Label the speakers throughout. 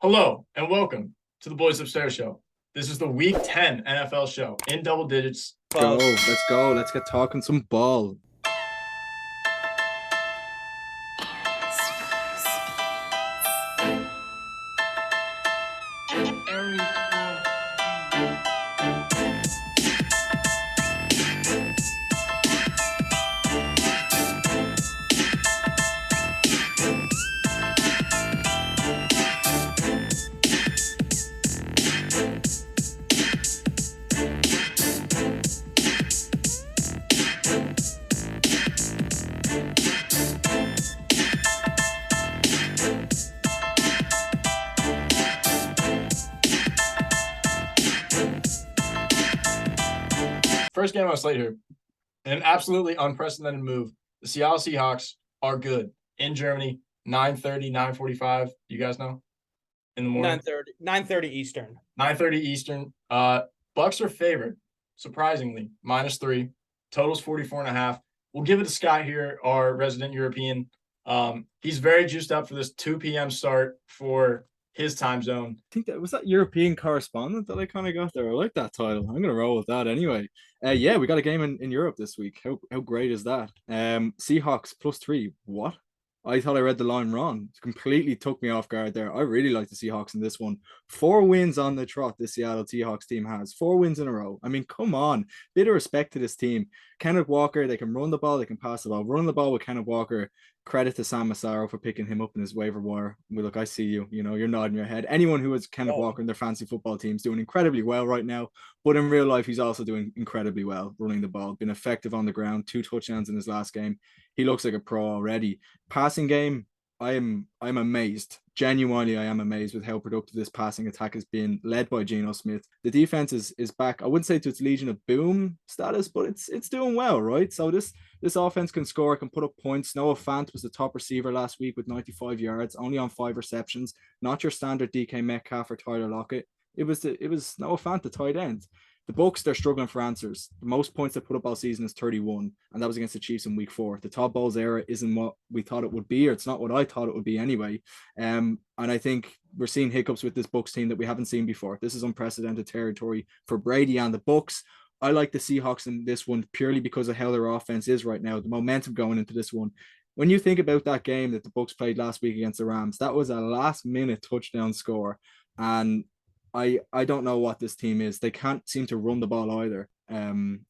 Speaker 1: Hello and welcome to the Boys Upstairs Show. This is the Week 10 NFL show in double digits.
Speaker 2: Let's go. Let's get talking some ball.
Speaker 1: First game on slate here. In an absolutely unprecedented move, the Seattle Seahawks are good in Germany, 9:30, 9:45. You guys know? In the morning?
Speaker 3: 9:30 Eastern.
Speaker 1: 9:30 Eastern. Bucs are favored, surprisingly, -3. Total's 44.5. We'll give it to Scott here, our resident European. He's very juiced up for this 2 p.m. start for his time zone.
Speaker 2: I think that was that European correspondent that I kind of got there. I like that title. I'm gonna roll with that anyway. Yeah, we got a game in Europe this week. How great is that? Seahawks +3. What? I thought I read the line wrong. It completely took me off guard there. I really like the Seahawks in this one. 4 wins on the trot this Seattle Seahawks team has. 4 wins in a row. I mean, come on. Bit of respect to this team. Kenneth Walker, they can run the ball, they can pass the ball. Run the ball with Kenneth Walker. Credit to Sam Massaro for picking him up in his waiver wire. Well, look, I see you. You know, you're nodding your head. Anyone who has Kenneth Walker in their fantasy football team is doing incredibly well right now. But in real life, he's also doing incredibly well running the ball. Been effective on the ground. 2 touchdowns in his last game. He looks like a pro already. Passing game, I'm amazed. Genuinely, I am amazed with how productive this passing attack has been, led by Geno Smith. The defense is back. I wouldn't say to its Legion of Boom status, but it's doing well, right? So this offense can score, can put up points. Noah Fant was the top receiver last week with 95 yards, only on 5 receptions. Not your standard DK Metcalf or Tyler Lockett. It was Noah Fant, the tight end. The Bucs, they're struggling for answers. The most points they put up all season is 31, and that was against the Chiefs in week 4. The Todd Bowles era isn't what we thought it would be, or it's not what I thought it would be anyway. And I think we're seeing hiccups with this Bucs team that we haven't seen before. This is unprecedented territory for Brady and the Bucs. I like the Seahawks in this one purely because of how their offense is right now, the momentum going into this one. When you think about that game that the Bucs played last week against the Rams, that was a last-minute touchdown score, and I don't know what this team is. They can't seem to run the ball either.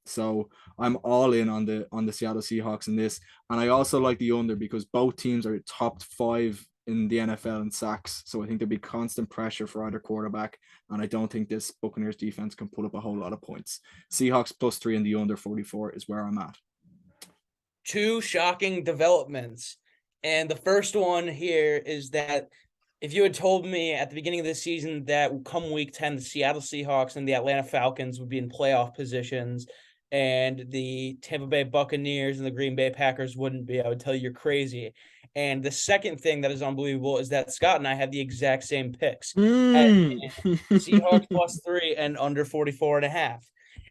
Speaker 2: So I'm all in on the Seattle Seahawks in this. And I also like the under because both teams are top 5 in the NFL in sacks. So I think there'll be constant pressure for either quarterback. And I don't think this Buccaneers defense can put up a whole lot of points. Seahawks +3 and the under 44 is where I'm at.
Speaker 3: 2 shocking developments. And the first one here is that if you had told me at the beginning of the season that come week 10, the Seattle Seahawks and the Atlanta Falcons would be in playoff positions and the Tampa Bay Buccaneers and the Green Bay Packers wouldn't be, I would tell you you're crazy. And the second thing that is unbelievable is that Scott and I had the exact same picks. Seahawks +3 and under 44.5.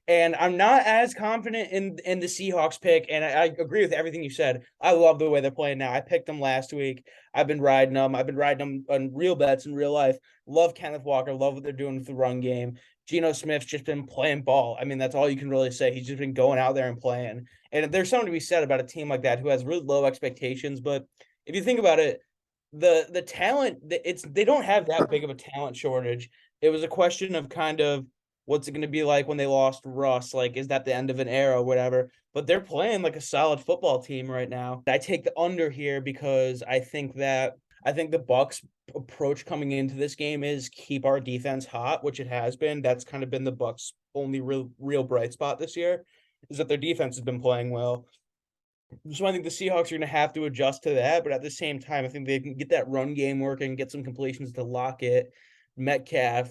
Speaker 3: And I'm not as confident in the Seahawks pick, and I agree with everything you said. I love the way they're playing now. I picked them last week. I've been riding them. I've been riding them on real bets in real life. Love Kenneth Walker. Love what they're doing with the run game. Geno Smith's just been playing ball. I mean, that's all you can really say. He's just been going out there and playing. And there's something to be said about a team like that who has really low expectations. But if you think about it, the talent, they don't have that big of a talent shortage. It was a question of kind of, what's it going to be like when they lost Russ? Like, is that the end of an era or whatever? But they're playing like a solid football team right now. I take the under here because I think the Bucs approach coming into this game is keep our defense hot, which it has been. That's kind of been the Bucs' only real bright spot this year, is that their defense has been playing well. So I think the Seahawks are going to have to adjust to that, but at the same time, I think they can get that run game working, get some completions to Lockett, Metcalf,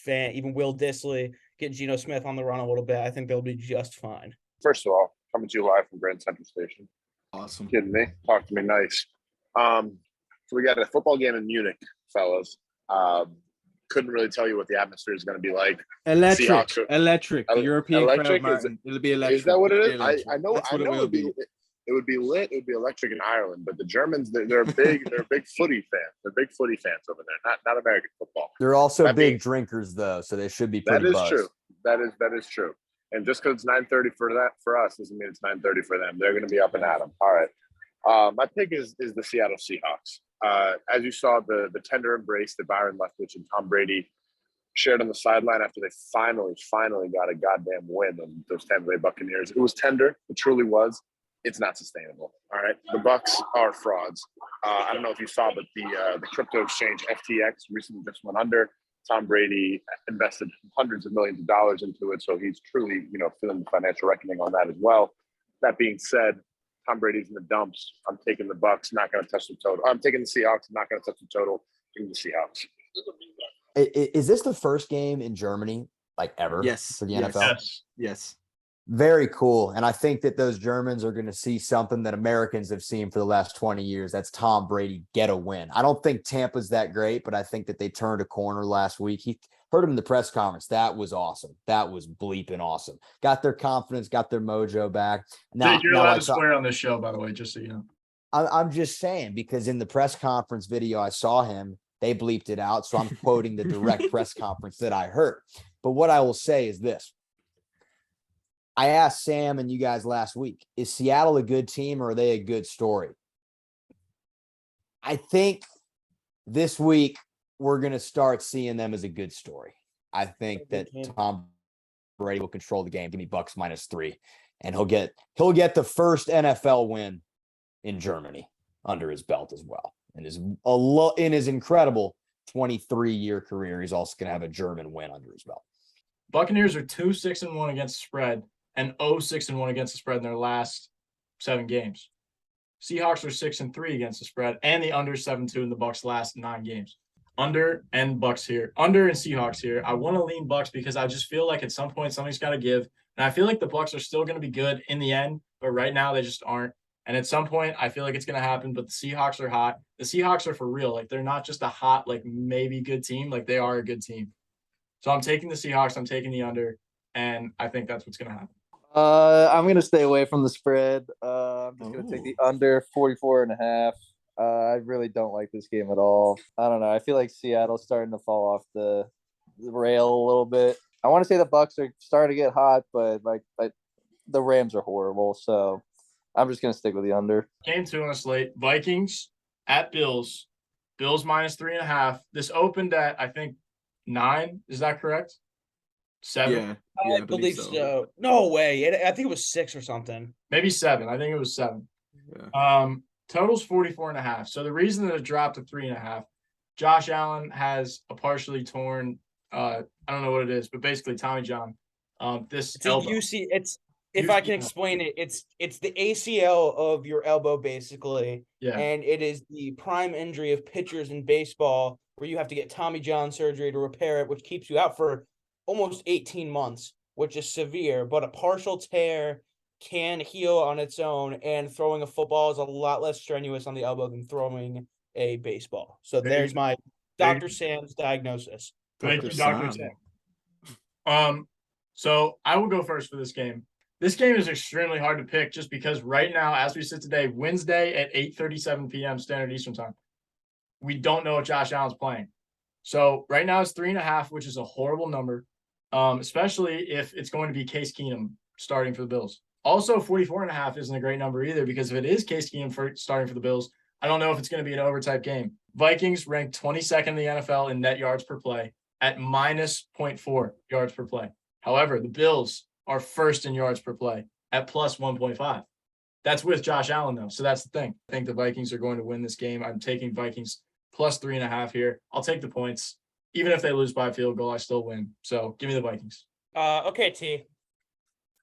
Speaker 3: even Will Dissly, get Geno Smith on the run a little bit. I think they'll be just fine.
Speaker 4: First of all, coming to you live from Grand Central Station.
Speaker 2: Awesome.
Speaker 4: Kidding me? Talk to me nice. So we got a football game in Munich, fellas. Couldn't really tell you what the atmosphere is going to be like.
Speaker 2: Electric. The European crowd, Martin. It'll be electric.
Speaker 4: Is that what it is?
Speaker 2: I know
Speaker 4: it will be. It would be lit. It would be electric in Ireland. But the Germans, they're big footy fans. They're big footy fans over there. Not American football.
Speaker 5: They're also
Speaker 4: That
Speaker 5: big
Speaker 4: being-
Speaker 5: drinkers though, so they should be
Speaker 4: That
Speaker 5: pretty
Speaker 4: is
Speaker 5: buzzed.
Speaker 4: true. That is true. And just because it's 9:30 for us doesn't mean it's 9:30 for them. They're going to be up and at 'em. All right. My pick is the Seattle Seahawks. As you saw, the tender embrace that Byron Leftwich and Tom Brady shared on the sideline after they finally got a goddamn win on those Tampa Bay Buccaneers. It was tender. It truly was. It's not sustainable. All right. The Bucs are frauds. I don't know if you saw, but the crypto exchange FTX recently just went under. Tom Brady invested hundreds of millions of dollars into it. So he's truly, feeling the financial reckoning on that as well. That being said, Tom Brady's in the dumps. I'm taking the Bucs, not going to touch the total. I'm taking the Seahawks, not going to touch the total. Taking the Seahawks.
Speaker 5: Is this the first game in Germany, like ever?
Speaker 2: Yes.
Speaker 5: For the
Speaker 2: yes,
Speaker 5: NFL?
Speaker 2: Yes.
Speaker 5: Very cool. And I think that those Germans are going to see something that Americans have seen for the last 20 years. That's Tom Brady get a win. I don't think Tampa's that great, but I think that they turned a corner last week. He heard him in the press conference. That was awesome. That was bleeping awesome. Got their confidence, got their mojo back.
Speaker 1: Jake, you're allowed to swear on this show, by the way, just so you know.
Speaker 5: I'm just saying, because in the press conference video I saw him, they bleeped it out. So I'm quoting the direct press conference that I heard. But what I will say is this. I asked Sam and you guys last week, is Seattle a good team or are they a good story? I think this week we're going to start seeing them as a good story. I think that Tom Brady will control the game. Give me Bucs -3. And he'll get the first NFL win in Germany under his belt as well. And in his incredible 23-year career, he's also going to have a German win under his belt.
Speaker 1: Buccaneers are 2-6-1 against the spread and 0-6-1 against the spread in their last 7 games. Seahawks are 6-3 against the spread and the under 7-2 in the Bucs last 9 games. Under and Bucs here. Under and Seahawks here. I want to lean Bucs because I just feel like at some point something's got to give. And I feel like the Bucs are still going to be good in the end, but right now they just aren't. And at some point, I feel like it's going to happen, but the Seahawks are hot. The Seahawks are for real. Like, they're not just a hot, like, maybe good team. Like, they are a good team. So I'm taking the Seahawks. I'm taking the under, and I think that's what's going to happen.
Speaker 6: I'm going to stay away from the spread. I'm just going to take the under 44.5. I really don't like this game at all. I don't know. I feel like Seattle's starting to fall off the rail a little bit. I want to say the Bucs are starting to get hot, but like the Rams are horrible. So I'm just going to stick with the under.
Speaker 1: Game 2 on the slate. Vikings at Bills. Bills -3.5. This opened at, I think, 9. Is that correct? 7?
Speaker 2: Yeah.
Speaker 3: I believe so. No way. I think it was 6 or something.
Speaker 1: Maybe 7. I think it was 7.
Speaker 2: Yeah.
Speaker 1: Total's 44.5. So the reason that it dropped to 3.5, Josh Allen has a partially torn, I don't know what it is, but basically Tommy John. It's elbow.
Speaker 3: If I can explain it, it's the ACL of your elbow, basically.
Speaker 1: Yeah.
Speaker 3: And it is the prime injury of pitchers in baseball where you have to get Tommy John surgery to repair it, which keeps you out for almost 18 months, which is severe. But a partial tear can heal on its own, and throwing a football is a lot less strenuous on the elbow than throwing a baseball. So there's my Dr. Sam's diagnosis.
Speaker 1: Thank you, Dr. Sam. So I will go first for this game. This game is extremely hard to pick just because right now, as we sit today, Wednesday at 8:37 p.m. Standard Eastern Time, we don't know if Josh Allen's playing. So right now it's 3.5, which is a horrible number, especially if it's going to be Case Keenum starting for the Bills. Also, 44.5 isn't a great number either, because if it is Case Keenum starting for the Bills, I don't know if it's going to be an overtype game. Vikings ranked 22nd in the NFL in net yards per play at -0.4 yards per play. However, the Bills are first in yards per play at +1.5. That's with Josh Allen, though. So that's the thing. I think the Vikings are going to win this game. I'm taking Vikings +3.5 here. I'll take the points. Even if they lose by a field goal, I still win. So give me the Vikings.
Speaker 3: Okay, T.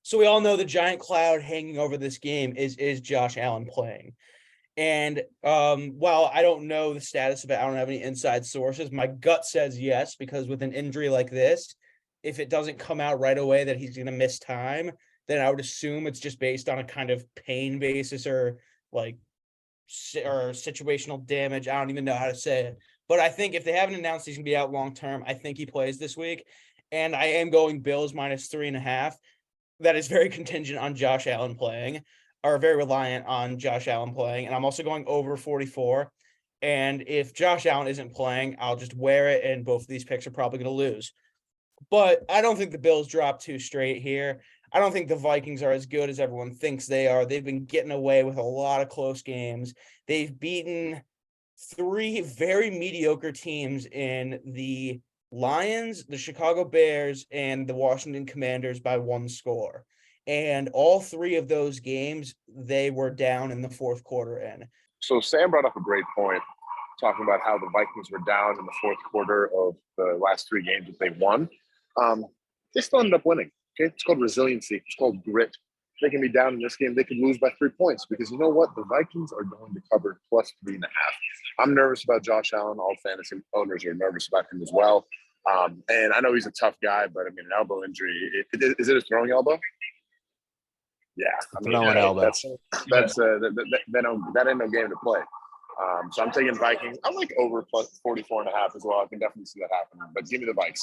Speaker 3: So we all know the giant cloud hanging over this game is Josh Allen playing. And while I don't know the status of it, I don't have any inside sources. My gut says yes, because with an injury like this, if it doesn't come out right away that he's going to miss time, then I would assume it's just based on a kind of pain basis or situational damage. I don't even know how to say it. But I think if they haven't announced he's going to be out long term, I think he plays this week. And I am going Bills -3.5. That is very contingent on Josh Allen playing. are very reliant on Josh Allen playing, and I'm also going over 44. And if Josh Allen isn't playing, I'll just wear it, and both of these picks are probably going to lose. But I don't think the Bills drop 2 straight here. I don't think the Vikings are as good as everyone thinks they are. They've been getting away with a lot of close games. They've beaten 3 very mediocre teams in the Lions, the Chicago Bears, and the Washington Commanders by 1 score. And all 3 of those games, they were down in the fourth quarter in.
Speaker 4: So Sam brought up a great point, talking about how the Vikings were down in the fourth quarter of the last 3 games that they won. They still ended up winning. Okay, it's called resiliency. It's called grit. They can be down in this game. They could lose by 3 points because you know what? The Vikings are going to cover plus 3.5. I'm nervous about Josh Allen. All fantasy owners are nervous about him as well. And I know he's a tough guy, but I mean, an elbow injury. Is it a throwing elbow? Yeah, I mean,
Speaker 5: Throwing elbow.
Speaker 4: That ain't no game to play. So I'm taking Vikings. I like over plus 44.5 as well. I can definitely see that happening. But give me the Vikes.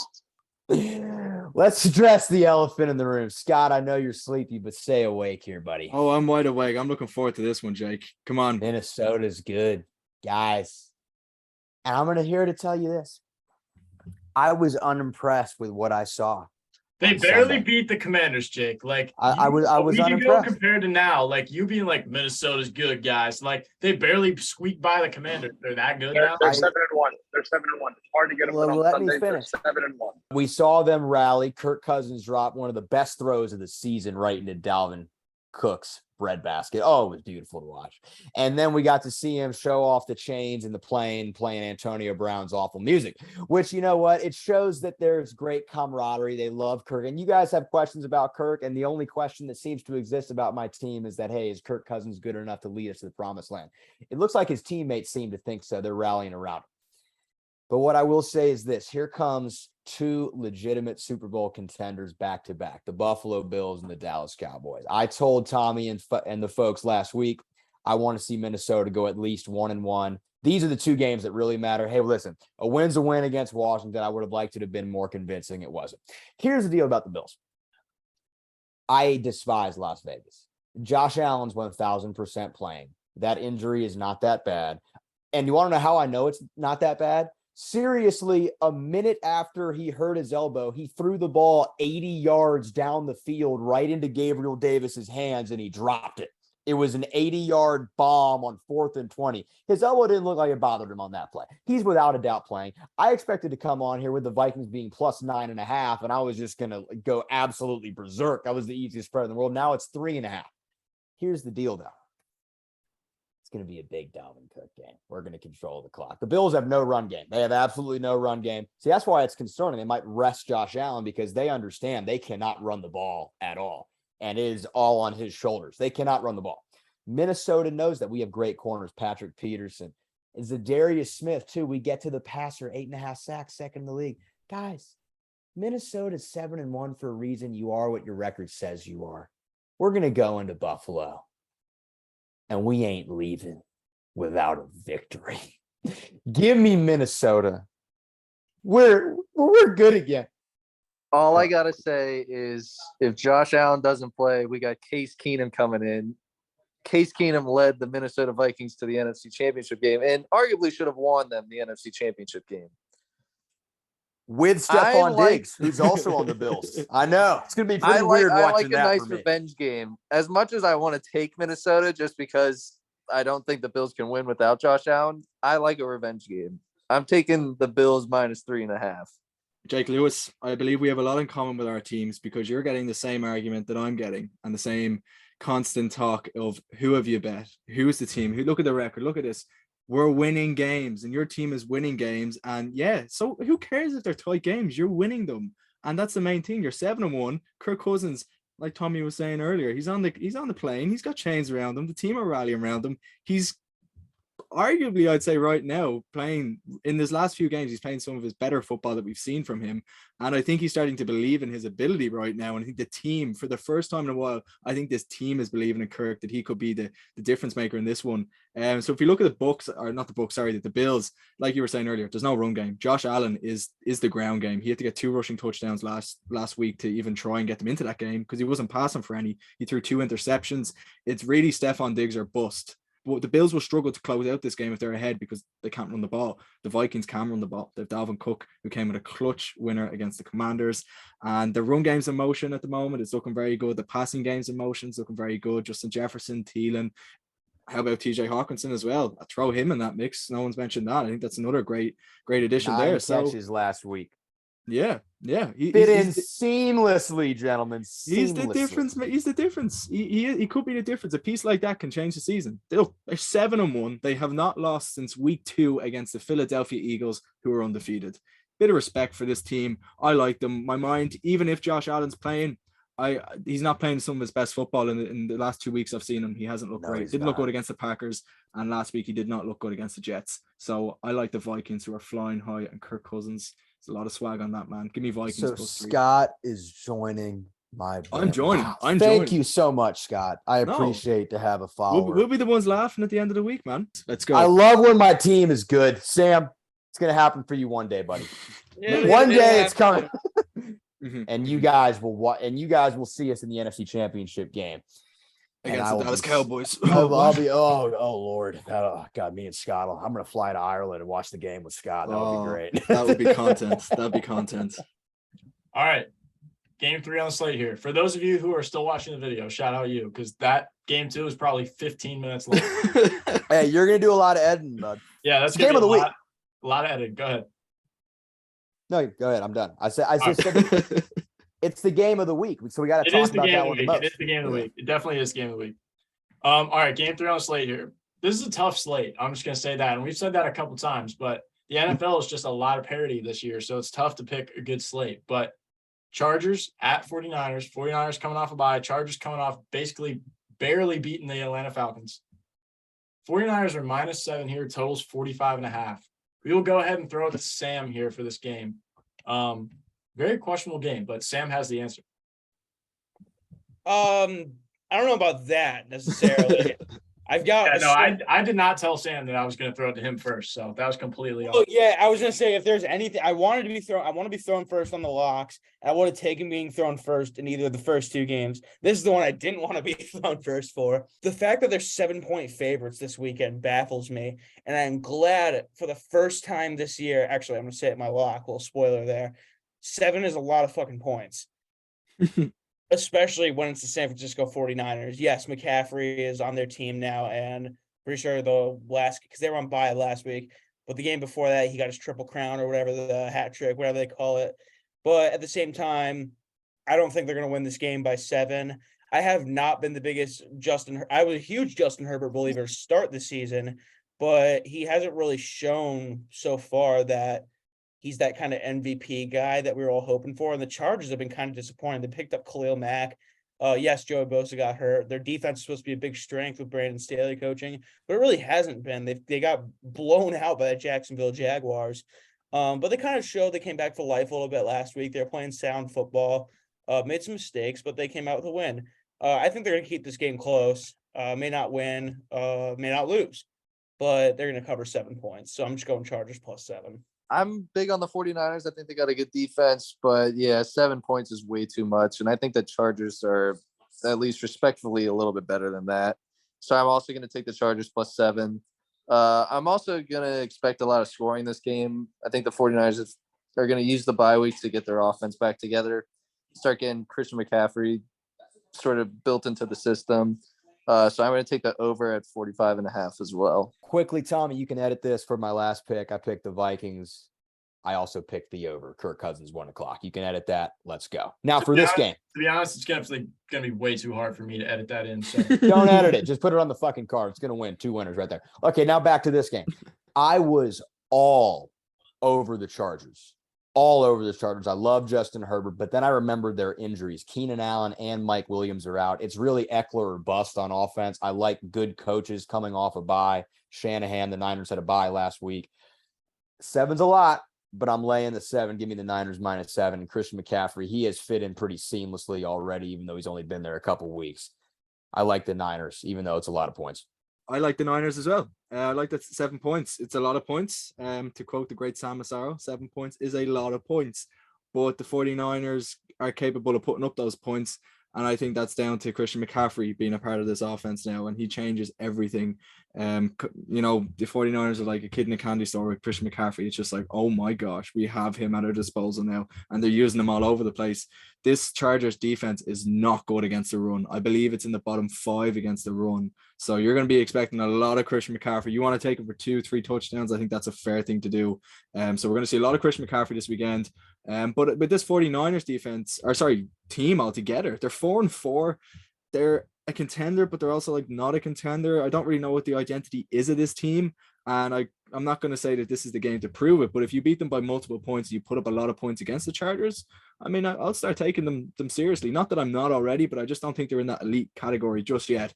Speaker 5: Let's address the elephant in the room. Scott, I know you're sleepy, but stay awake here, buddy.
Speaker 2: Oh, I'm wide awake. I'm looking forward to this one, Jake. Come on.
Speaker 5: Minnesota's good, guys. And I'm here to tell you this. I was unimpressed with what I saw.
Speaker 1: They barely beat the Commanders, Jake. Like
Speaker 5: I was unimpressed.
Speaker 1: Compared to now, like you being like Minnesota's good, guys. Like they barely squeaked by the Commanders. They're that good now.
Speaker 4: They're 7-1. They're 7-1. It's hard to get them.
Speaker 5: Let me finish.
Speaker 4: 7-1.
Speaker 5: We saw them rally. Kirk Cousins dropped one of the best throws of the season right into Dalvin Cook's breadbasket. Oh, it was beautiful to watch. And then we got to see him show off the chains in the plane playing Antonio Brown's awful music, which, you know what? It shows that there's great camaraderie. They love Kirk. And you guys have questions about Kirk. And the only question that seems to exist about my team is that, hey, is Kirk Cousins good enough to lead us to the promised land? It looks like his teammates seem to think so. They're rallying around him. But what I will say is this. Here comes 2 legitimate Super Bowl contenders back to back, the Buffalo Bills and the Dallas Cowboys. I told Tommy and the folks last week, I want to see Minnesota go at least 1-1. These are the 2 games that really matter. Hey, listen, a win's a win against Washington. I would have liked it to have been more convincing. It wasn't. Here's the deal about the Bills. I despise Las Vegas. Josh Allen's 1,000% playing. That injury is not that bad. And you want to know how I know it's not that bad? Seriously, a minute after he hurt his elbow, he threw the ball 80 yards down the field right into Gabriel Davis's hands, and he dropped it. It was an 80-yard bomb on 4th and 20. His elbow didn't look like it bothered him on that play. He's without a doubt playing. I expected to come on here with the Vikings being plus 9.5, and I was just going to go absolutely berserk. That was the easiest spread in the world. Now it's 3.5. Here's the deal, though. Going to be a big Dalvin Cook game. We're going to control the clock. The Bills have no run game. They have absolutely no run game. See, that's why it's concerning. They might rest Josh Allen because they understand they cannot run the ball at all. And it is all on his shoulders. They cannot run the ball. Minnesota knows that. We have great corners. Patrick Peterson. And Zadarius Smith, too. We get to the passer, 8.5 sacks, second in the league. Guys, Minnesota's 7-1 for a reason. You are what your record says you are. We're going to go into Buffalo. And we ain't leaving without a victory. Give me Minnesota. We're good again.
Speaker 6: All I gotta say is if Josh Allen doesn't play, we got Case Keenum coming in. Case Keenum led the Minnesota Vikings to the NFC Championship game and arguably should have won them the NFC Championship game.
Speaker 5: With Stephon Diggs, who's also on the Bills. I know. It's going to be pretty weird watching that.
Speaker 6: I like a nice revenge game. As much as I want to take Minnesota just because I don't think the Bills can win without Josh Allen, I like a revenge game. I'm taking the Bills minus 3.5.
Speaker 2: Jake Lewis, I believe we have a lot in common with our teams because you're getting the same argument that I'm getting and the same constant talk of who have you bet? Who is the team? Who? Look at the record. Look at this. We're winning games and your team is winning games. And yeah, so who cares if they're tight games? You're winning them. And that's the main thing. You're 7-1. Kirk Cousins, like Tommy was saying earlier, he's on the plane. He's got chains around him. The team are rallying around him. He's arguably, I'd say right now, playing in his last few games, he's playing some of his better football that we've seen from him. And I think he's starting to believe in his ability right now. And I think the team, for the first time in a while, I think this team is believing in Kirk that he could be the difference maker in this one. So if you look at the Bucs, or not the Bucs, sorry, the Bills, like you were saying earlier, there's no run game. Josh Allen is the ground game. He had to get 2 rushing touchdowns last week to even try and get them into that game because he wasn't passing for any. He threw 2 interceptions. It's really Stephon Diggs or bust. But the Bills will struggle to close out this game if they're ahead because they can't run the ball. The Vikings can run the ball. They have Dalvin Cook, who came with a clutch winner against the Commanders. And the run game's in motion at the moment. It's looking very good. The passing game's in motion. It's looking very good. Justin Jefferson, Thielen. How about TJ Hawkinson as well? I throw him in that mix. No one's mentioned that. I think that's another great addition
Speaker 5: 9
Speaker 2: there. So
Speaker 5: catches last week.
Speaker 2: yeah.
Speaker 5: Fit in seamlessly, gentlemen.
Speaker 2: He's the difference. He's the difference. He could be the difference. A piece like that can change the season. They're 7-1. They have not lost since week 2 against the Philadelphia Eagles, who are undefeated. Bit of respect for this team. I like them. My mind, even if Josh Allen's playing, he's not playing some of his best football in the last 2 weeks I've seen him. He hasn't looked great. Didn't look good against the Packers, and last week he did not look good against the Jets. So I like the Vikings, who are flying high, and Kirk Cousins. There's a lot of swag on that, man. Give me Vikings.
Speaker 5: So
Speaker 2: +3.
Speaker 5: Scott is joining my.
Speaker 2: I'm joining.
Speaker 5: Wow.
Speaker 2: I'm
Speaker 5: Thank
Speaker 2: joining.
Speaker 5: you so much, Scott. I
Speaker 2: No.
Speaker 5: appreciate to have a follower.
Speaker 2: We'll be the ones laughing at the end of the week, man. Let's go.
Speaker 5: I love when my team is good. Sam, it's gonna happen for you one day, buddy.
Speaker 3: Yeah,
Speaker 5: One
Speaker 3: they
Speaker 5: day
Speaker 3: have
Speaker 5: it's coming.
Speaker 2: Mhm.
Speaker 5: And you guys will see us in the NFC Championship game. And
Speaker 2: Against
Speaker 5: I
Speaker 2: the
Speaker 5: will
Speaker 2: Dallas
Speaker 5: be-
Speaker 2: Cowboys.
Speaker 5: I'll be oh Lord. God, me and Scott. I'm gonna fly to Ireland and watch the game with Scott. That would be great.
Speaker 2: That would be content. That'd be content.
Speaker 1: All right. Game 3 on the slate here. For those of you who are still watching the video, shout out you, because that game 2 is probably 15 minutes long.
Speaker 5: Hey, you're gonna do a lot of editing, bud.
Speaker 1: Yeah, that's
Speaker 5: Game
Speaker 1: gonna
Speaker 5: of
Speaker 1: be
Speaker 5: the week.
Speaker 1: a lot of editing. Go ahead.
Speaker 5: No, go ahead. I'm done. I said
Speaker 2: It
Speaker 5: it's the game of the week, so we got to
Speaker 1: It
Speaker 5: talk
Speaker 1: is the
Speaker 5: about
Speaker 1: game
Speaker 5: that
Speaker 1: of
Speaker 5: one
Speaker 1: the
Speaker 5: the
Speaker 1: week. It
Speaker 5: most.
Speaker 1: is the game of the week. It definitely is the game of the week. All right, game 3 on the slate here. This is a tough slate. I'm just gonna say that, and we've said that a couple times, but the NFL is just a lot of parity this year, so it's tough to pick a good slate. But Chargers at 49ers. 49ers coming off a bye. Chargers coming off basically barely beating the Atlanta Falcons. 49ers are -7 here. Totals 45.5. We will go ahead and throw it to Sam here for this game. Very questionable game, but Sam has the answer.
Speaker 3: I don't know about that necessarily. I've got
Speaker 1: Yeah,
Speaker 3: a
Speaker 1: no,
Speaker 3: slight-
Speaker 1: I did not tell Sam that I was going to throw it to him first, so that was completely
Speaker 3: Oh
Speaker 1: off.
Speaker 3: yeah, I was gonna say if there's anything I want to be thrown first on the locks. And I would have taken being thrown first in either of the first 2 games. This is the one I didn't want to be thrown first for. The fact that they're 7-point favorites this weekend baffles me, and I'm glad for the first time this year. Actually, I'm gonna say it my lock. Little spoiler there. 7 is a lot of fucking points. Especially when it's the San Francisco 49ers. Yes, McCaffrey is on their team now, and pretty sure because they were on bye last week, but the game before that, he got his triple crown or whatever, the hat trick, whatever they call it. But at the same time, I don't think they're going to win this game by 7. I have not been the biggest I was a huge Justin Herbert believer to start the season, but he hasn't really shown so far that he's that kind of MVP guy that we were all hoping for. And the Chargers have been kind of disappointed. They picked up Khalil Mack. Yes, Joey Bosa got hurt. Their defense is supposed to be a big strength with Brandon Staley coaching, but it really hasn't been. They got blown out by the Jacksonville Jaguars. But they kind of showed they came back for life a little bit last week. They're playing sound football, made some mistakes, but they came out with a win. I think they're going to keep this game close. May not win, may not lose, but they're going to cover 7 points. So I'm just going Chargers +7.
Speaker 6: I'm big on the 49ers. I think they got a good defense, but yeah, 7 points is way too much. And I think the Chargers are at least respectfully a little bit better than that. So I'm also going to take the Chargers +7. I'm also going to expect a lot of scoring this game. I think the 49ers are going to use the bye week to get their offense back together, start getting Christian McCaffrey sort of built into the system. So I'm going to take the over at 45.5 as well.
Speaker 5: Quickly, Tommy, you can edit this for my last pick. I picked the Vikings. I also picked the over. Kirk Cousins 1:00. You can edit that. Let's go. Now for this game.
Speaker 1: To be honest, it's going to be way too hard for me to edit that in. So
Speaker 5: Don't edit it. Just put it on the fucking card. It's going to win. 2 winners right there. Okay, now back to this game. I was all over the Chargers all over the Chargers. I love Justin Herbert, but then I remembered their injuries. Keenan Allen and Mike Williams are out. It's really Eckler or bust on offense. I like good coaches coming off a bye. Shanahan, the Niners had a bye last week. 7's a lot, but I'm laying the 7. Give me the Niners -7. And Christian McCaffrey, he has fit in pretty seamlessly already, even though he's only been there a couple weeks. I like the Niners, even though it's a lot of points.
Speaker 2: I like the Niners as well. I like that 7 points. It's a lot of points. To quote the great Sam Massaro, 7 points is a lot of points. But the 49ers are capable of putting up those points. And I think that's down to Christian McCaffrey being a part of this offense now, and he changes everything. You know, the 49ers are like a kid in a candy store with Christian McCaffrey. It's just like, oh my gosh, we have him at our disposal now, and they're using him all over the place. This Chargers defense is not good against the run. I believe it's in the bottom 5 against the run. So you're going to be expecting a lot of Christian McCaffrey. You want to take him for 2-3 touchdowns. I think that's a fair thing to do. So we're going to see a lot of Christian McCaffrey this weekend. But with this 49ers defense, or sorry, team altogether, they're 4-4. They're a contender, but they're also like not a contender. I don't really know what the identity is of this team. And I'm not going to say that this is the game to prove it, but if you beat them by multiple points, you put up a lot of points against the Chargers, I mean, I'll start taking them seriously. Not that I'm not already, but I just don't think they're in that elite category just yet.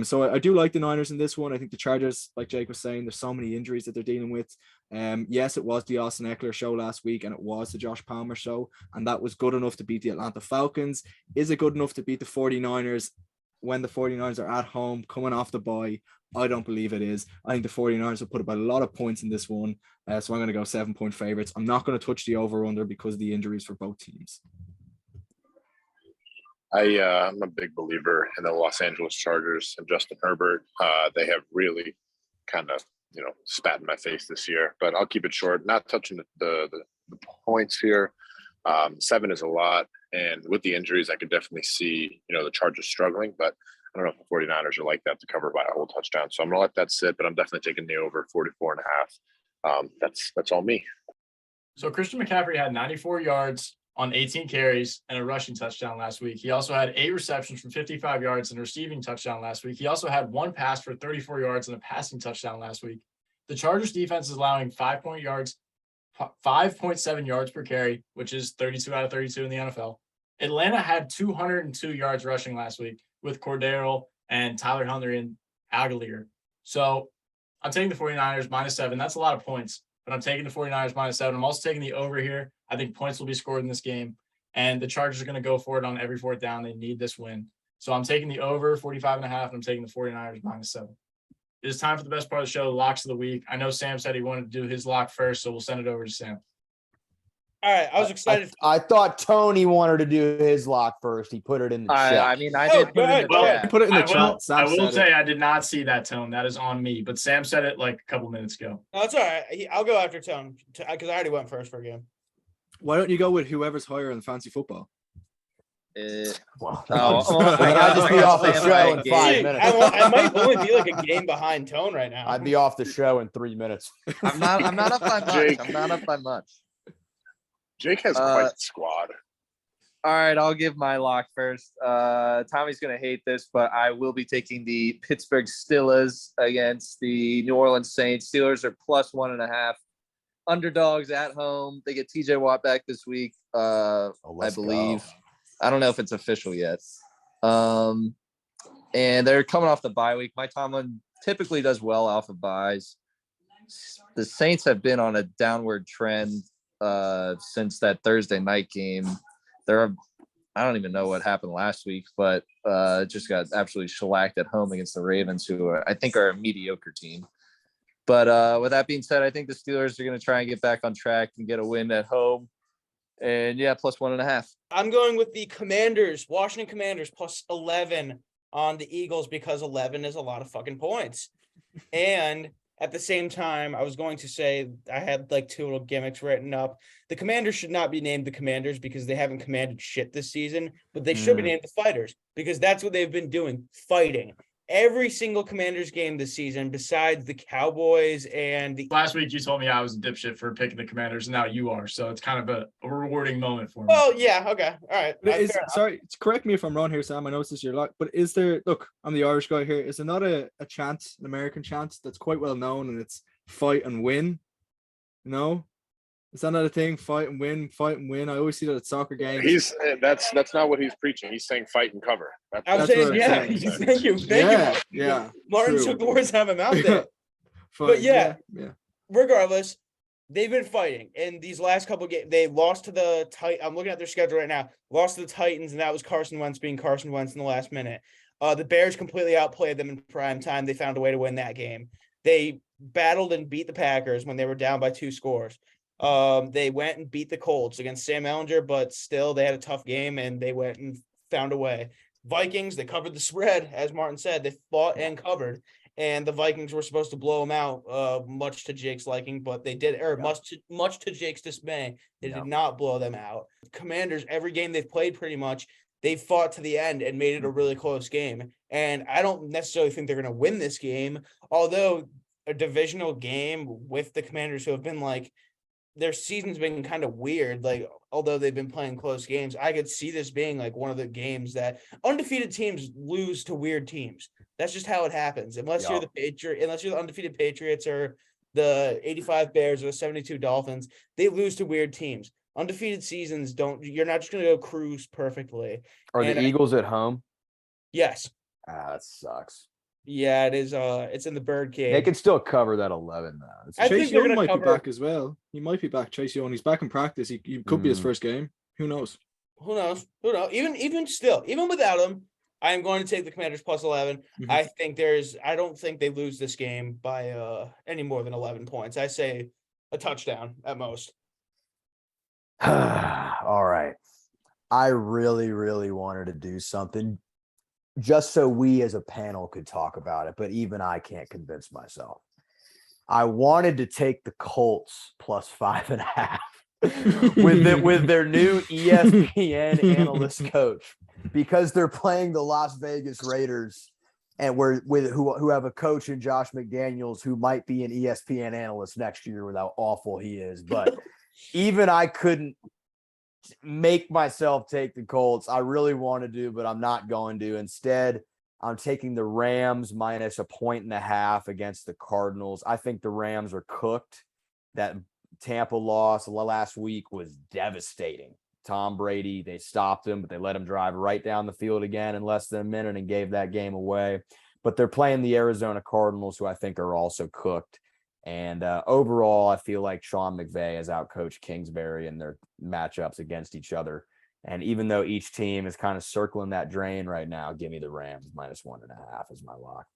Speaker 2: So I do like the Niners in this one. I think the Chargers, like Jake was saying, there's so many injuries that they're dealing with. Yes, it was the Austin Eckler show last week, and it was the Josh Palmer show, and that was good enough to beat the Atlanta Falcons. Is it good enough to beat the 49ers when the 49ers are at home, coming off the bye? I don't believe it is. I think the 49ers will put up a lot of points in this one. So I'm going to go 7-point favorites. I'm not going to touch the over-under because of the injuries for both teams.
Speaker 4: I'm a big believer in the Los Angeles Chargers and Justin Herbert. They have really kind of, spat in my face this year, but I'll keep it short. Not touching the points here. 7 is a lot. And with the injuries, I could definitely see, the Chargers struggling, but I don't know if the 49ers are like that to cover by a whole touchdown. So I'm going to let that sit, but I'm definitely taking the over 44.5. That's all me.
Speaker 1: So Christian McCaffrey had 94 yards on 18 carries and a rushing touchdown last week. He also had 8 receptions for 55 yards and a receiving touchdown last week. He also had 1 pass for 34 yards and a passing touchdown last week. The Chargers defense is allowing 5.7 yards per carry, which is 32 out of 32 in the NFL. Atlanta had 202 yards rushing last week with Cordero and Tyler Huntley and Aguilar. So I'm taking the 49ers -7. That's a lot of points, but I'm taking the 49ers -7. I'm also taking the over here. I think points will be scored in this game, and the Chargers are going to go for it on every 4th down. They need this win. So I'm taking the over 45.5, and I'm taking the 49ers -7. It is time for the best part of the show, the locks of the week. I know Sam said he wanted to do his lock first, so we'll send it over to Sam.
Speaker 3: All right, I was excited.
Speaker 5: I thought Tony wanted to do his lock first. He put it in the chat.
Speaker 6: I mean, I did put it in the chat.
Speaker 2: Put it in the
Speaker 1: I will,
Speaker 2: chat. Sam
Speaker 1: I will
Speaker 2: said
Speaker 1: say
Speaker 2: it.
Speaker 1: I did not see that, Tone. That is on me, but Sam said it like a couple minutes ago.
Speaker 3: No, it's all right. I'll go after Tone because I already went first for a game.
Speaker 2: Why don't you go with whoever's higher in fantasy football?
Speaker 5: I
Speaker 6: I'll
Speaker 5: just be off the show in 5 minutes.
Speaker 3: I might only be like a game behind Tone right now.
Speaker 5: I'd be off the show in 3 minutes.
Speaker 6: I'm not up by much.
Speaker 4: Jake.
Speaker 6: I'm not up by much.
Speaker 4: Jake has quite the squad.
Speaker 6: All right, I'll give my lock first. Tommy's going to hate this, but I will be taking the Pittsburgh Steelers against the New Orleans Saints. Steelers are +1.5. Underdogs at home. They get TJ Watt back this week, I believe.
Speaker 5: Go.
Speaker 6: I don't know if it's official yet. And they're coming off the bye week. Mike Tomlin typically does well off of byes. The Saints have been on a downward trend since that Thursday night game. I don't even know what happened last week, but just got absolutely shellacked at home against the Ravens, who I think are a mediocre team. But with that being said, I think the Steelers are going to try and get back on track and get a win at home. And yeah, +1.5.
Speaker 3: I'm going with the Commanders, Washington Commanders, +11 on the Eagles because 11 is a lot of fucking points. And at the same time, I was going to say I had like 2 little gimmicks written up. The Commanders should not be named the Commanders because they haven't commanded shit this season, but they should be named the Fighters because that's what they've been doing, fighting. Every single Commanders game this season, besides the Cowboys and the
Speaker 1: Last week you told me I was a dipshit for picking the Commanders, and now you are. So it's kind of a rewarding moment for me.
Speaker 3: Well, yeah, okay, all right.
Speaker 2: Sorry, correct me if I'm wrong here, Sam. I know this is your luck, but is there? Look, I'm the Irish guy here. Is there not a chant, an American chant that's quite well known, and it's fight and win? No. Is that not a thing? Fight and win, fight and win. I always see that at soccer games.
Speaker 4: That's not what he's preaching. He's saying fight and cover.
Speaker 3: I'm
Speaker 2: That's
Speaker 3: saying,
Speaker 2: what I'm
Speaker 3: yeah.
Speaker 2: saying.
Speaker 3: Thank you.
Speaker 2: Yeah, yeah,
Speaker 3: Martin
Speaker 2: true.
Speaker 3: took the words out of my mouth there.
Speaker 2: Fine,
Speaker 3: But yeah.
Speaker 2: yeah.
Speaker 3: Regardless, they've been fighting in these last couple games. They lost to the I'm looking at their schedule right now. Lost to the Titans, and that was Carson Wentz being Carson Wentz in the last minute. The Bears completely outplayed them in prime time. They found a way to win that game. They battled and beat the Packers when they were down by 2 scores. They went and beat the Colts against Sam Ellinger, but still they had a tough game and they went and found a way. Vikings, they covered the spread, as Martin said. They fought and covered, and the Vikings were supposed to blow them out, much to Jake's liking, but they did, or much to Jake's dismay, they did not blow them out. Commanders, every game they've played pretty much, they fought to the end and made it a really close game. And I don't necessarily think they're going to win this game, although a divisional game with the Commanders, who have been like, their season's been kind of weird. Like, although they've been playing close games, I could see this being like one of the games that undefeated teams lose to weird teams. That's just how it happens. Unless you're the undefeated Patriots or the 85 Bears or the 72 Dolphins, they lose to weird teams. Undefeated seasons you're not just going to go cruise perfectly.
Speaker 5: Are the Eagles at home?
Speaker 3: Yes.
Speaker 5: That sucks.
Speaker 3: Yeah, it is. It's in the bird cage.
Speaker 5: They can still cover that 11 though.
Speaker 3: I think
Speaker 2: Chase
Speaker 3: they're
Speaker 2: Young
Speaker 3: gonna
Speaker 2: might
Speaker 3: cover-
Speaker 2: be back as well. He might be back. Chase Young. He's back in practice. He could be his first game. Who knows?
Speaker 3: Who knows? Even still, even without him, I am going to take the Commanders plus 11.
Speaker 2: Mhm.
Speaker 3: I don't think they lose this game by any more than 11 points. I say a touchdown at most.
Speaker 5: All right. I really, really wanted to do something just so we as a panel could talk about it, but even I can't convince myself. I wanted to take the Colts plus 5.5 with their new ESPN analyst coach, because they're playing the Las Vegas Raiders, and who have a coach in Josh McDaniels who might be an ESPN analyst next year with how awful he is. But even I couldn't make myself take the Colts. I really want to do, but I'm not going to. Instead, I'm taking the Rams minus 1.5 against the Cardinals. I think the Rams are cooked. That Tampa loss last week was devastating. Tom Brady, they stopped him, but they let him drive right down the field again in less than a minute and gave that game away. But they're playing the Arizona Cardinals, who I think are also cooked. And overall, I feel like Sean McVay has outcoached Kingsbury in their matchups against each other. And even though each team is kind of circling that drain right now, give me the Rams minus 1.5 as my lock.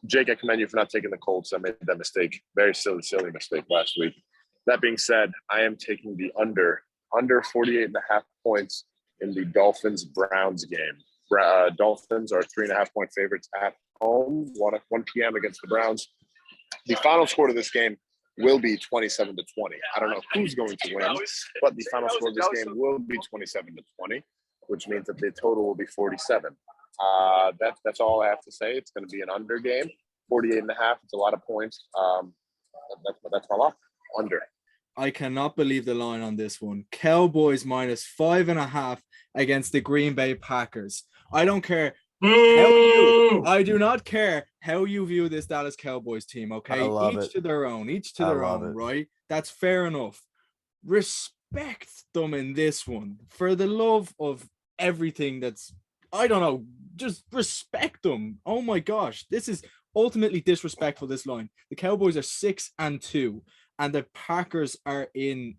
Speaker 4: Jake, I commend you for not taking the Colts. I made that mistake. Very silly mistake last week. That being said, I am taking the under 48.5 points in the Dolphins-Browns game. Dolphins are 3.5-point favorites at home, 1 p.m. against the Browns. The final score of this game will be 27-20. I don't know who's going to win, but the final score of this game will be 27-20, which means that the total will be 47. That's all I have to say. It's going to be an under game, 48.5. It's a lot of points. That's my lock. Under.
Speaker 2: I cannot believe the line on this one. Cowboys minus 5.5 against the Green Bay Packers. I don't care. I do not care how you view this Dallas Cowboys team, okay? Each to their own, right? That's fair enough. Respect them in this one. For the love of everything that's, I don't know, just respect them. Oh my gosh, this is ultimately disrespectful, this line. The Cowboys are 6-2, and the Packers are in,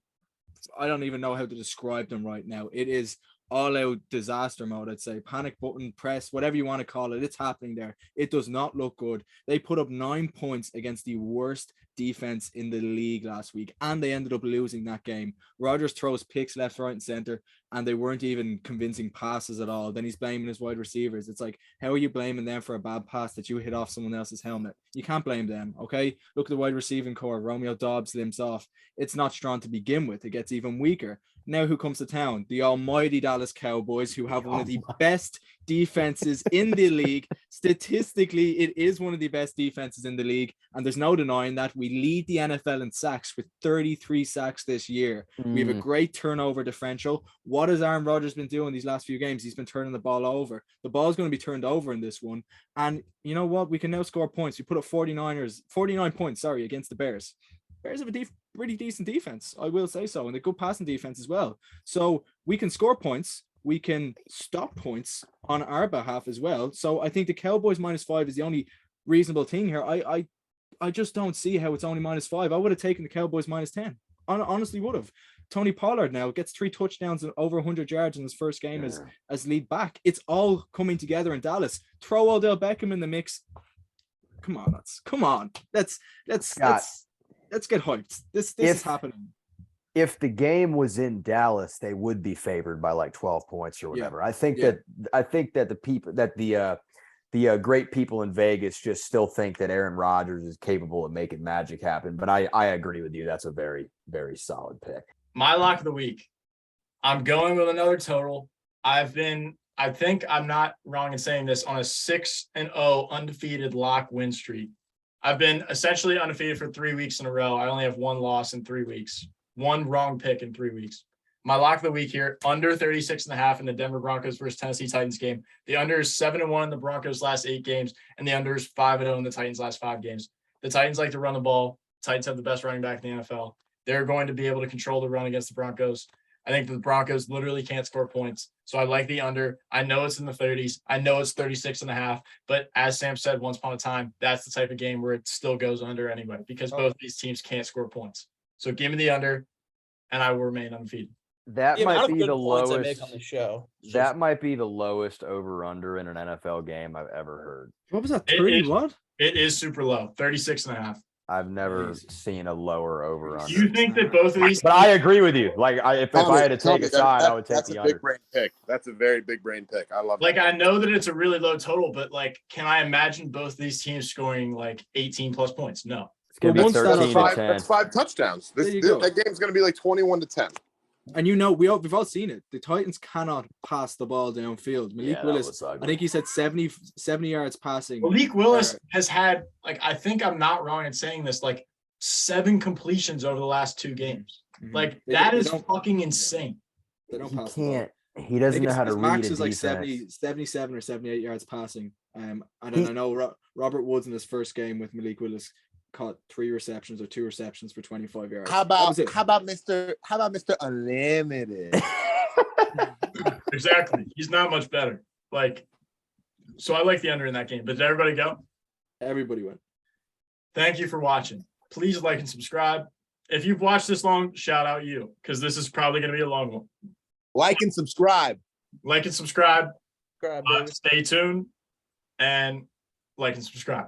Speaker 2: I don't even know how to describe them right now. It is all-out disaster mode, I'd say. Panic button press, whatever you want to call it, it's happening there. It does not look good. They put up 9 points against the worst defense in the league last week, and they ended up losing that game. Rodgers throws picks left, right, and center, and they weren't even convincing passes at all. Then he's blaming his wide receivers. It's like, how are you blaming them for a bad pass that you hit off someone else's helmet? You can't blame them, okay? Look at the wide receiving core. Romeo Dobbs limps off. It's not strong to begin with. It gets even weaker. Now who comes to town? The almighty Dallas Cowboys, who have one of the best defenses in the league. Statistically, it is one of the best defenses in the league, and there's no denying that. We lead the NFL in sacks with 33 sacks this year. We have a great turnover differential. What has Aaron Rodgers been doing these last few games? He's been turning the ball over. The ball is going to be turned over in this one. And you know what? We can now score points. We put up 49 points, against the Bears. Bears have a pretty decent defense, I will say so, and a good passing defense as well. So we can score points, we can stop points on our behalf as well. So I think the Cowboys -5 is the only reasonable thing here. I just don't see how it's only -5. I would have taken the Cowboys -10. Honestly, would have. Tony Pollard now gets 3 touchdowns and over 100 yards in his first game as lead back. It's all coming together in Dallas. Throw Odell Beckham in the mix. Come on. Let's get hyped. This is happening.
Speaker 5: If the game was in Dallas, they would be favored by like 12 points or whatever.
Speaker 2: Yeah.
Speaker 5: I think that the people that the great people in Vegas just still think that Aaron Rodgers is capable of making magic happen. But I agree with you. That's a very, very solid pick.
Speaker 1: My lock of the week. I'm going with another total. I think I'm not wrong in saying this, on a 6-0 undefeated lock win streak. I've been essentially undefeated for 3 weeks in a row. I only have 1 loss in 3 weeks. 1 wrong pick in 3 weeks. My lock of the week here, under 36.5 in the Denver Broncos versus Tennessee Titans game. The under is 7-1 in the Broncos' last 8 games, and the under is 5-0 in the Titans' last 5 games. The Titans like to run the ball. Titans have the best running back in the NFL. They're going to be able to control the run against the Broncos. I think the Broncos literally can't score points. So I like the under. I know it's in the 30s. I know it's 36.5. But as Sam said once upon a time, that's the type of game where it still goes under anyway, because both these teams can't score points. So give me the under, and I will remain undefeated.
Speaker 5: That
Speaker 3: The amount
Speaker 5: might
Speaker 3: of
Speaker 5: be
Speaker 3: good
Speaker 5: the
Speaker 3: points I
Speaker 5: lowest.
Speaker 3: make on the show. It's
Speaker 5: That
Speaker 3: just-
Speaker 5: might be the lowest over/under in an NFL game I've ever heard.
Speaker 2: What was that?
Speaker 1: It
Speaker 2: 30
Speaker 1: is-
Speaker 2: what?
Speaker 1: It is super low, 36.5.
Speaker 5: I've never
Speaker 2: Crazy.
Speaker 5: seen a lower
Speaker 1: Do
Speaker 5: over/under.
Speaker 1: you think that both of these
Speaker 5: But I agree with you. Like, if I had to take
Speaker 4: Tommy,
Speaker 5: a side, I would take
Speaker 4: that's
Speaker 5: the
Speaker 4: a
Speaker 5: under.
Speaker 4: big brain pick. That's a very big brain pick. I love
Speaker 1: like,
Speaker 4: that.
Speaker 1: I know that it's a really low total, but like, can I imagine both these teams scoring like 18 plus points? No.
Speaker 5: It's gonna be
Speaker 2: Well, once that
Speaker 5: 13 to
Speaker 4: Five,
Speaker 5: 10.
Speaker 4: that's 5 touchdowns.
Speaker 2: There you go.
Speaker 4: That game's going to be like 21-10.
Speaker 2: And we've all seen it. The Titans cannot pass the ball downfield. Malik
Speaker 5: Yeah, that
Speaker 2: Willis,
Speaker 5: was
Speaker 2: I
Speaker 5: ugly.
Speaker 2: think he said 70 yards passing.
Speaker 1: Malik Willis has had, like, I think I'm not wrong in saying this, like 7 completions over the last 2 games.
Speaker 2: Mhm.
Speaker 1: Like,
Speaker 2: They-
Speaker 1: that
Speaker 2: they
Speaker 1: is
Speaker 2: don't-
Speaker 1: fucking insane.
Speaker 2: They don't
Speaker 5: He
Speaker 2: pass the ball.
Speaker 5: can't. He doesn't know how to
Speaker 2: His
Speaker 5: read
Speaker 2: max
Speaker 5: a
Speaker 2: is like
Speaker 5: defense.
Speaker 2: 77 or 78 yards passing. And then I know Robert Woods in his first game with Malik Willis caught 3 receptions or 2 receptions for 25 yards.
Speaker 4: How
Speaker 2: That was it.
Speaker 4: about Mr. Unlimited?
Speaker 1: Exactly. He's not much better. Like, so I like the under in that game. But did everybody go?
Speaker 2: Everybody went.
Speaker 1: Thank you for watching. Please like and subscribe. If you've watched this long, shout out you, because this is probably going to be a long one.
Speaker 4: Like and subscribe.
Speaker 1: Like and subscribe.
Speaker 3: Grab, baby.
Speaker 1: Stay tuned and like and subscribe.